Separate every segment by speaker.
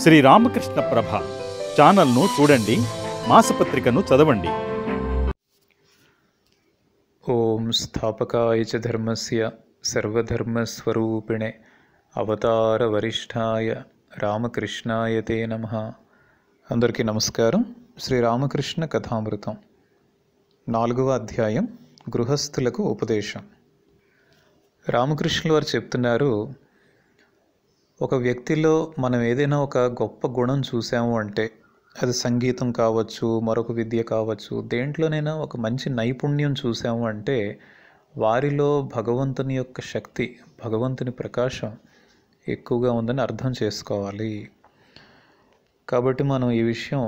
Speaker 1: శ్రీ రామకృష్ణ ప్రభ ఛానల్ను చూడండి, మాసపత్రికను చదవండి.
Speaker 2: ఓం స్థాపకాయ చ ధర్మస్య సర్వధర్మస్వరూపిణే అవతార వరిష్ఠాయ రామకృష్ణాయ తే నమః. అందరికీ నమస్కారం. శ్రీ రామకృష్ణ కథామృతం 4వ అధ్యాయం, గృహస్థులకు ఉపదేశం. రామకృష్ణుల వారు చెప్తున్నారు, ఒక వ్యక్తిలో మనం ఏదైనా ఒక గొప్ప గుణం చూసాము అంటే, అది సంగీతం కావచ్చు, మరొక విద్య కావచ్చు, దేంట్లోనైనా ఒక మంచి నైపుణ్యం చూసాము అంటే వారిలో భగవంతుని యొక్క శక్తి, భగవంతుని ప్రకాశం ఎక్కువగా ఉందని అర్థం చేసుకోవాలి. కాబట్టి మనం ఈ విషయం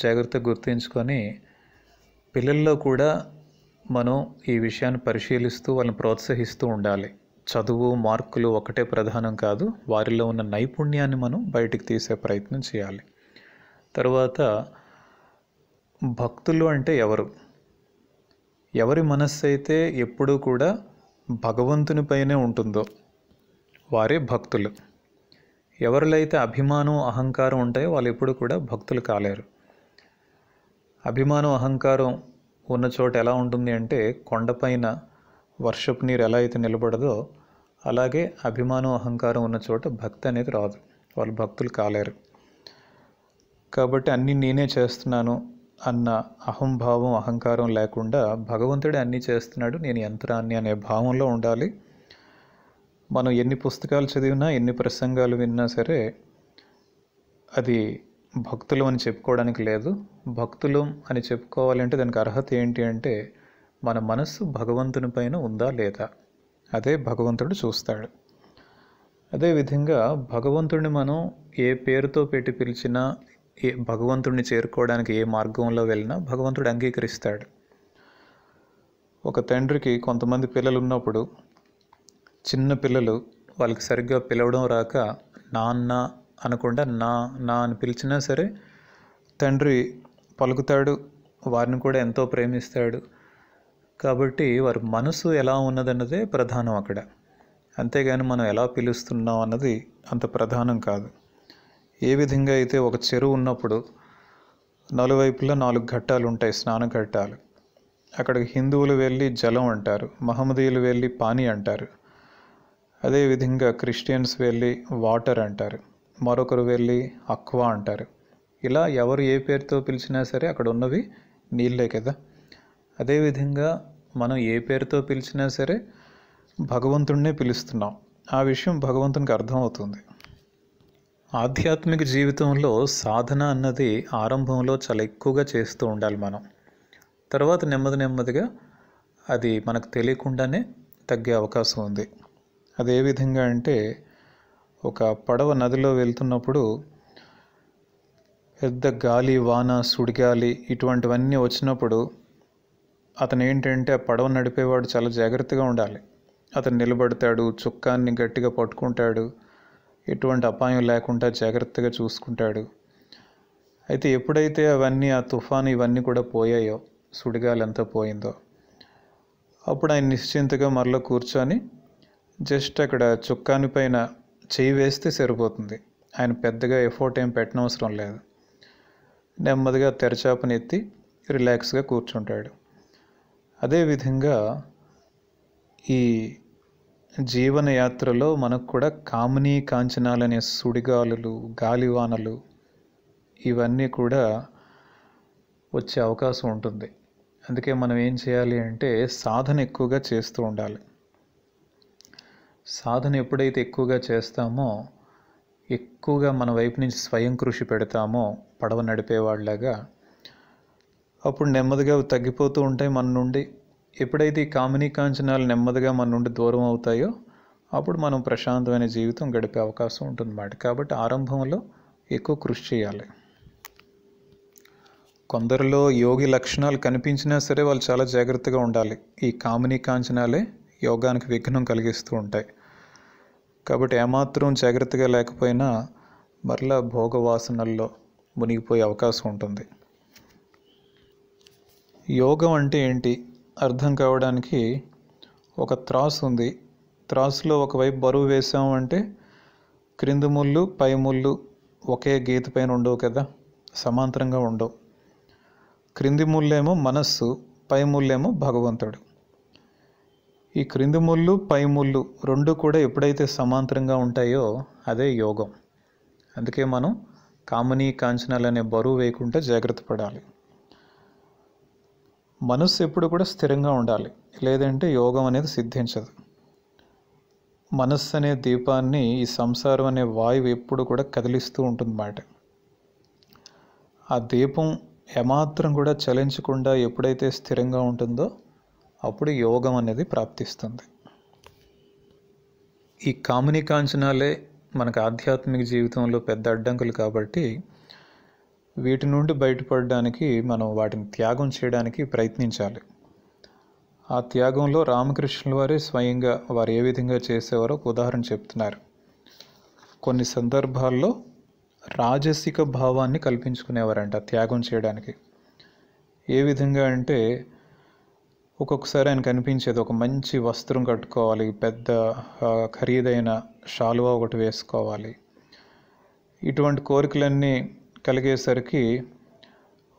Speaker 2: జాగ్రత్తగా గుర్తుంచుకొని పిల్లల్లో కూడా మనం ఈ విషయాన్ని పరిశీలిస్తూ వాళ్ళని ప్రోత్సహిస్తూ ఉండాలి. చదువు, మార్కులు ఒకటే ప్రధానం కాదు, వారిలో ఉన్న నైపుణ్యాన్ని మనం బయటికి తీసే ప్రయత్నం చేయాలి. తర్వాత భక్తులు అంటే ఎవరి మనస్సు అయితే ఎప్పుడూ కూడా భగవంతునిపైనే ఉంటుందో వారే భక్తులు. ఎవరిలో అయితే అభిమానం, అహంకారం ఉంటాయో వాళ్ళు ఎప్పుడు కూడా భక్తులు కాలేరు. అభిమానం, అహంకారం ఉన్న చోట ఎలా ఉంటుంది అంటే, కొండపైన వర్షపు నీరు ఎలా అయితే నిలబడదో అలాగే అభిమానం, అహంకారం ఉన్న చోట భక్తి అనేది రాదు, వాళ్ళు భక్తులు కాలేరు. కాబట్టి అన్నీ నేనే చేస్తున్నాను అన్న అహంభావం, అహంకారం లేకుండా భగవంతుడే అన్నీ చేస్తున్నాడు, నేను యంత్రాన్ని అనే భావంలో ఉండాలి. మనం ఎన్ని పుస్తకాలు చదివినా, ఎన్ని ప్రసంగాలు విన్నా సరే అది భక్తులు అని చెప్పుకోవడానికి లేదు. భక్తులు అని చెప్పుకోవాలంటే దానికి అర్హత ఏంటి అంటే, మన మనస్సు భగవంతుని పైన ఉందా లేదా, అదే భగవంతుడు చూస్తాడు. అదేవిధంగా భగవంతుడిని మనం ఏ పేరుతో పెట్టి పిలిచినా, భగవంతుడిని చేరుకోవడానికి ఏ మార్గంలో వెళ్ళినా భగవంతుడు అంగీకరిస్తాడు. ఒక తండ్రికి కొంతమంది పిల్లలు ఉన్నప్పుడు, చిన్న పిల్లలు వాళ్ళకి సరిగ్గా పిలవడం రాక నాన్న అనకుండా నా నా అని పిలిచినా సరే తండ్రి పలుకుతాడు, వారిని కూడా ఎంతో ప్రేమిస్తాడు. కాబట్టి వారి మనసు ఎలా ఉన్నదన్నదే ప్రధానం అక్కడ, అంతేగాని మనం ఎలా పిలుస్తున్నాం అన్నది అంత ప్రధానం కాదు. ఏ విధంగా అయితే ఒక చెరువు ఉన్నప్పుడు నలువైపులా 4 ఘట్టాలు ఉంటాయి, స్నాన ఘట్టాలు. అక్కడికి హిందువులు వెళ్ళి జలం అంటారు, మహమ్మదీయులు వెళ్ళి పానీ అంటారు, అదేవిధంగా క్రిస్టియన్స్ వెళ్ళి వాటర్ అంటారు, మరొకరు వెళ్ళి అక్వా అంటారు. ఇలా ఎవరు ఏ పేరుతో పిలిచినా సరే అక్కడ ఉన్నవి నీళ్ళే కదా. అదేవిధంగా మనం ఏ పేరుతో పిలిచినా సరే భగవంతుడినే పిలుస్తున్నాం, ఆ విషయం భగవంతునికి అర్థమవుతుంది. ఆధ్యాత్మిక జీవితంలో సాధన అన్నది ఆరంభంలో చాలా ఎక్కువగా చేస్తూ ఉండాలి మనం. తర్వాత నెమ్మదిగా అది మనకు తెలియకుండానే తగ్గే అవకాశం ఉంది. అదే విధంగా అంటే, ఒక పడవ నదిలో వెళ్తున్నప్పుడు పెద్ద గాలి, వాన, సుడిగాలి ఇటువంటివన్నీ వచ్చినప్పుడు అతను ఏంటంటే, ఆ పడవ నడిపేవాడు చాలా జాగ్రత్తగా ఉండాలి. అతను నిలబడతాడు, చుక్కాన్ని గట్టిగా పట్టుకుంటాడు, ఎటువంటి అపాయం లేకుండా జాగ్రత్తగా చూసుకుంటాడు. అయితే ఎప్పుడైతే అవన్నీ, ఆ తుఫాను ఇవన్నీ కూడా పోయాయో, సుడిగాలి అంతా పోయిందో, అప్పుడు ఆయన నిశ్చింతగా మరలా కూర్చొని జస్ట్ అక్కడ చుక్కాని పైన చేయి వేస్తే సరిపోతుంది. ఆయన పెద్దగా ఎఫోర్ట్ ఏం పెట్టనవసరం లేదు. నెమ్మదిగా తెరచాపని ఎత్తి రిలాక్స్గా కూర్చుంటాడు. అదేవిధంగా ఈ జీవన యాత్రలో మనకు కూడా కామినీ కాంచనాలనే సుడిగాలులు, గాలివానలు ఇవన్నీ కూడా వచ్చే అవకాశం ఉంటుంది. అందుకే మనం ఏం చేయాలి అంటే, సాధన ఎక్కువగా చేస్తూ ఉండాలి. సాధన ఎప్పుడైతే ఎక్కువగా చేస్తామో, ఎక్కువగా మన వైపు నుంచి స్వయం కృషి పెడతామో పడవ నడిపేవాళ్ళగా, అప్పుడు నెమ్మదిగా తగ్గిపోతూ ఉంటాయి మన నుండి. ఎప్పుడైతే ఈ కామినీ కాంచనాలు నెమ్మదిగా మన నుండి దూరం అవుతాయో అప్పుడు మనం ప్రశాంతమైన జీవితం గడిపే అవకాశం ఉంటుందన్నమాట. కాబట్టి ఆరంభంలో ఎక్కువ కృషి చేయాలి. కొందరిలో యోగి లక్షణాలు కనిపించినా సరే వాళ్ళు చాలా జాగ్రత్తగా ఉండాలి. ఈ కామినీ కాంచనాలే యోగానికి విఘ్నం కలిగిస్తూ ఉంటాయి. కాబట్టి ఏమాత్రం జాగ్రత్తగా లేకపోయినా మరలా భోగవాసనల్లో మునిగిపోయే అవకాశం ఉంటుంది. యోగం అంటే ఏంటి అర్థం కావడానికి ఒక త్రాసు ఉంది. త్రాసులో ఒకవైపు బరువు వేసాము అంటే క్రింది ముళ్ళు, పై ముళ్ళు ఒకే గీత పైన ఉండవు కదా, సమాంతరంగా ఉండవు. క్రింది ముళ్ళేమో మనస్సు, పై ముళ్ళేమో భగవంతుడు. ఈ క్రింది ముళ్ళు పై ముళ్ళు రెండు కూడా ఎప్పుడైతే సమాంతరంగా ఉంటాయో అదే యోగం. అందుకే మనం కామనీ కాంచనాలు అనే బరువు వేయకుండా జాగ్రత్త పడాలి. మనస్సు ఎప్పుడు కూడా స్థిరంగా ఉండాలి, లేదంటే యోగం అనేది సిద్ధించదు. మనస్సు అనే దీపాన్ని ఈ సంసారం అనే వాయువు ఎప్పుడు కూడా కదిలిస్తూ ఉంటుందన్నమాట. ఆ దీపం ఏమాత్రం కూడా చలించకుండా ఎప్పుడైతే స్థిరంగా ఉంటుందో అప్పుడు యోగం అనేది ప్రాప్తిస్తుంది. ఈ కామనీ కాంచనాలే మనకు ఆధ్యాత్మిక జీవితంలో పెద్ద అడ్డంకులు కాబట్టి వీటి నుండి బయటపడడానికి మనం వాటిని త్యాగం చేయడానికి ప్రయత్నించాలి. ఆ త్యాగంలో రామకృష్ణుల వారే స్వయంగా వారు ఏ విధంగా చేసేవారో ఒక ఉదాహరణ చెప్తున్నారు. కొన్ని సందర్భాల్లో రాజసిక భావాన్ని కల్పించుకునేవారంట త్యాగం చేయడానికి. ఏ విధంగా అంటే ఒక్కొక్కసారి ఆయనకు అనిపించేది ఒక మంచి వస్త్రం కట్టుకోవాలి, పెద్ద ఖరీదైన శాలువా ఒకటి వేసుకోవాలి. ఇటువంటి కోరికలన్నీ కలిగేసరికి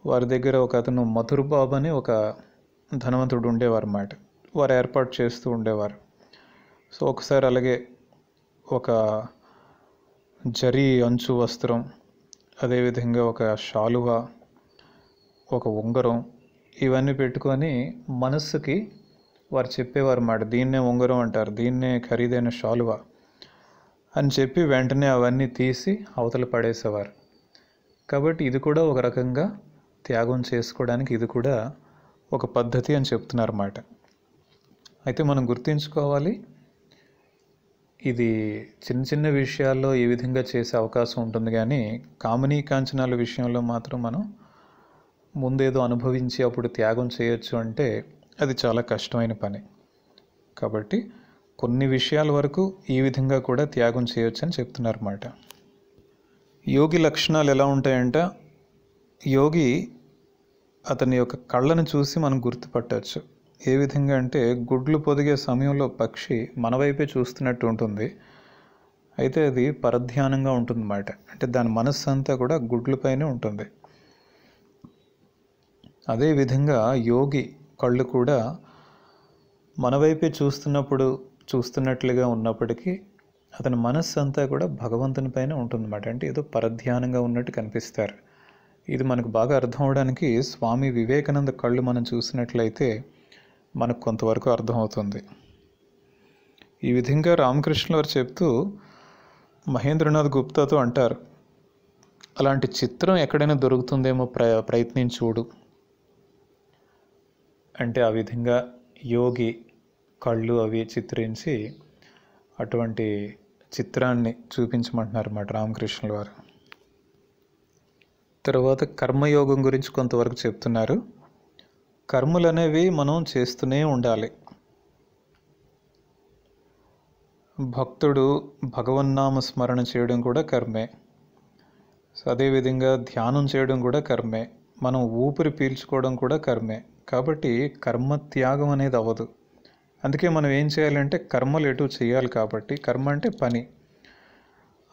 Speaker 2: వారి దగ్గర ఒక అతను మధుర్ బాబు అని ఒక ధనవంతుడు ఉండేవారు అన్నమాట. వారు ఏర్పాటు చేస్తూ ఉండేవారు. సో ఒకసారి అలాగే ఒక జరీ అంచు వస్త్రం, అదేవిధంగా ఒక శాలువా, ఒక ఉంగరం, ఇవన్నీ పెట్టుకొని మనస్సుకి వారు చెప్పేవారు అన్నమాట. దీన్నే ఉంగరం అంటారు, దీన్నే ఖరీదైన శాలువా అని చెప్పి వెంటనే అవన్నీ తీసి అవతల పడేసేవారు. కాబట్టి ఇది కూడా ఒక రకంగా త్యాగం చేసుకోవడానికి ఇది కూడా ఒక పద్ధతి అని చెప్తున్నారు అన్నమాట. అయితే మనం గుర్తుంచుకోవాలి, ఇది చిన్న చిన్న విషయాల్లో ఈ విధంగా చేసే అవకాశం ఉంటుంది, కానీ కామనీ కాంచనాల విషయంలో మాత్రం మనం ముందేదో అనుభవించి అప్పుడు త్యాగం చేయొచ్చు అంటే అది చాలా కష్టమైన పని. కాబట్టి కొన్ని విషయాల వరకు ఈ విధంగా కూడా త్యాగం చేయొచ్చు అని చెప్తున్నారు అన్నమాట. యోగి లక్షణాలు ఎలా ఉంటాయంట, యోగి అతని యొక్క కళ్ళను చూసి మనం గుర్తుపట్టవచ్చు. ఏ విధంగా అంటే గుడ్లు పొదిగే సమయంలో పక్షి మన వైపే చూస్తున్నట్టు ఉంటుంది, అయితే అది పరధ్యానంగా ఉంటుందన్నమాట. అంటే దాని మనస్సు అంతా కూడా గుడ్లపైనే ఉంటుంది. అదేవిధంగా యోగి కళ్ళు కూడా మన వైపే చూస్తున్నట్లుగా ఉన్నప్పటికీ అతని మనస్సు అంతా కూడా భగవంతుని పైన ఉంటుందన్నమాట. అంటే ఏదో పరధ్యానంగా ఉన్నట్టు కనిపిస్తారు. ఇది మనకు బాగా అర్థం అవడానికి స్వామి వివేకానంద కళ్ళు మనం చూసినట్లయితే మనకు కొంతవరకు అర్థమవుతుంది. ఈ విధంగా రామకృష్ణ వారు చెప్తూ మహేంద్రనాథ్ గుప్తాతో అంటారు, అలాంటి చిత్రం ఎక్కడైనా దొరుకుతుందేమో ప్రయత్నించి చూడు అంటే ఆ విధంగా యోగి కళ్ళు అవి చిత్రించి అటువంటి చిత్రాన్ని చూపించమంటున్నారు అన్నమాట రామకృష్ణుల వారు. తర్వాత కర్మయోగం గురించి కొంతవరకు చెప్తున్నారు. కర్మలు అనేవి మనం చేస్తూనే ఉండాలి. భక్తుడు భగవన్నామ స్మరణ చేయడం కూడా కర్మే. అదేవిధంగా ధ్యానం చేయడం కూడా కర్మే. మనం ఊపిరి పీల్చుకోవడం కూడా కర్మే. కాబట్టి కర్మ త్యాగం అనేది అవ్వదు. అందుకే మనం ఏం చేయాలంటే కర్మలు ఎటు చేయాలి. కాబట్టి కర్మ అంటే పని.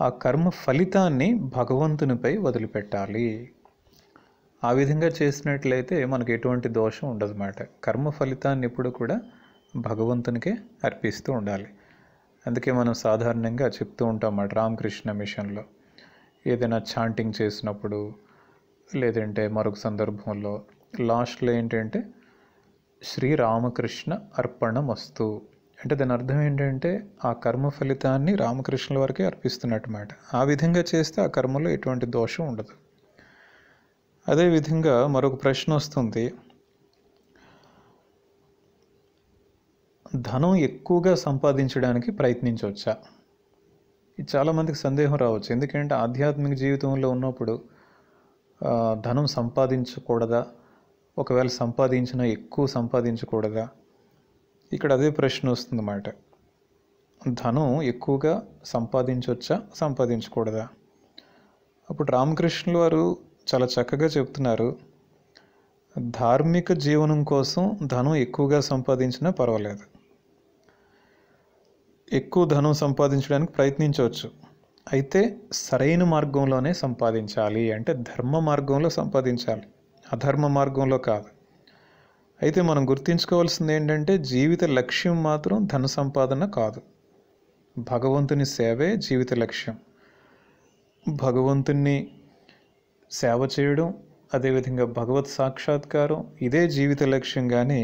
Speaker 2: ఆ కర్మ ఫలితాన్ని భగవంతునిపై వదిలిపెట్టాలి. ఆ విధంగా చేసినట్లయితే మనకు ఎటువంటి దోషం ఉండదన్నమాట. కర్మ ఫలితాన్ని ఎప్పుడు కూడా భగవంతునికే అర్పిస్తూ ఉండాలి. అందుకే మనం సాధారణంగా చెప్తూ ఉంటాం అన్నమాట రామకృష్ణ మిషన్లో. ఏదైనా చాంటింగ్ చేసినప్పుడు లేదంటే మరొక సందర్భంలో లాస్ట్లో ఏంటంటే శ్రీరామకృష్ణ అర్పణమస్తు అంటే దాని అర్థం ఏంటంటే ఆ కర్మ ఫలితాన్ని రామకృష్ణుల వారికి అర్పిస్తున్నట్టుమాట. ఆ విధంగా చేస్తే ఆ కర్మలో ఎటువంటి దోషం ఉండదు. అదేవిధంగా మరొక ప్రశ్న వస్తుంది, ధనం ఎక్కువగా సంపాదించడానికి ప్రయత్నించవచ్చా? ఇది చాలామందికి సందేహం రావచ్చు. ఎందుకంటే ఆధ్యాత్మిక జీవితంలో ఉన్నప్పుడు ధనం సంపాదించకూడదా, ఒకవేళ సంపాదించినా ఎక్కువ సంపాదించకూడదా, ఇక్కడ అదే ప్రశ్న వస్తుందన్నమాట. ధనం ఎక్కువగా సంపాదించవచ్చా, సంపాదించకూడదా? అప్పుడు రామకృష్ణుల వారు చాలా చక్కగా చెప్తున్నారు, ధార్మిక జీవనం కోసం ధనం ఎక్కువగా సంపాదించినా పర్వాలేదు, ఎక్కువ ధనం సంపాదించడానికి ప్రయత్నించవచ్చు. అయితే సరైన మార్గంలోనే సంపాదించాలి, అంటే ధర్మ మార్గంలో సంపాదించాలి, అధర్మ మార్గంలో కాదు. అయితే మనం గుర్తుంచుకోవాల్సింది ఏంటంటే జీవిత లక్ష్యం మాత్రం ధన సంపాదన కాదు. భగవంతుని సేవే జీవిత లక్ష్యం. భగవంతుని సేవ చేయడం, అదేవిధంగా భగవత్ సాక్షాత్కారం ఇదే జీవిత లక్ష్యం. కానీ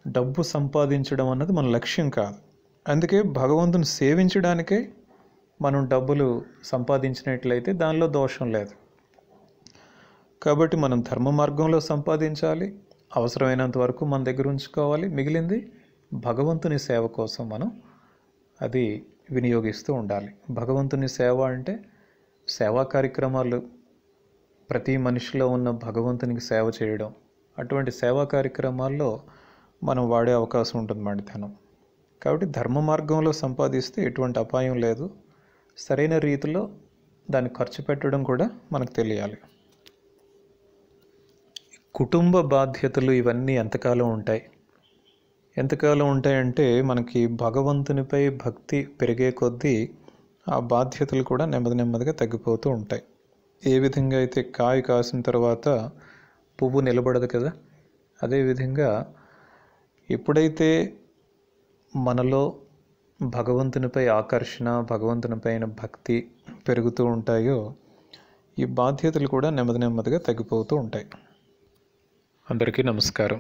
Speaker 2: డబ్బు సంపాదించడం అన్నది మన లక్ష్యం కాదు. అందుకే భగవంతుని సేవించడానికే మనం డబ్బులు సంపాదించినట్లయితే దానిలో దోషం లేదు. కాబట్టి మనం ధర్మ మార్గంలో సంపాదించాలి, అవసరమైనంత వరకు మన దగ్గర ఉంచుకోవాలి, మిగిలింది భగవంతుని సేవ కోసం మనం అది వినియోగిస్తూ ఉండాలి. భగవంతుని సేవ అంటే సేవా కార్యక్రమాలు, ప్రతి మనిషిలో ఉన్న భగవంతునికి సేవ చేయడం, అటువంటి సేవా కార్యక్రమాల్లో మనం వాడే అవకాశం ఉంటుంది ధనం. కాబట్టి ధర్మ మార్గంలో సంపాదిస్తే ఎటువంటి అపాయం లేదు. సరైన రీతిలో దాన్ని ఖర్చు పెట్టడం కూడా మనకు తెలియాలి. కుటుంబ బాధ్యతలు ఇవన్నీ ఎంతకాలం ఉంటాయంటే మనకి భగవంతునిపై భక్తి పెరిగే కొద్దీ ఆ బాధ్యతలు కూడా నెమ్మదిగా తగ్గిపోతూ ఉంటాయి. ఏ విధంగా అయితే కాయ కాసిన తర్వాత పువ్వు నిలబడదు కదా, అదేవిధంగా ఎప్పుడైతే మనలో భగవంతునిపై ఆకర్షణ, భగవంతునిపైన భక్తి పెరుగుతూ ఉంటాయో ఈ బాధ్యతలు కూడా నెమ్మదిగా తగ్గిపోతూ ఉంటాయి. అందరికీ నమస్కారం.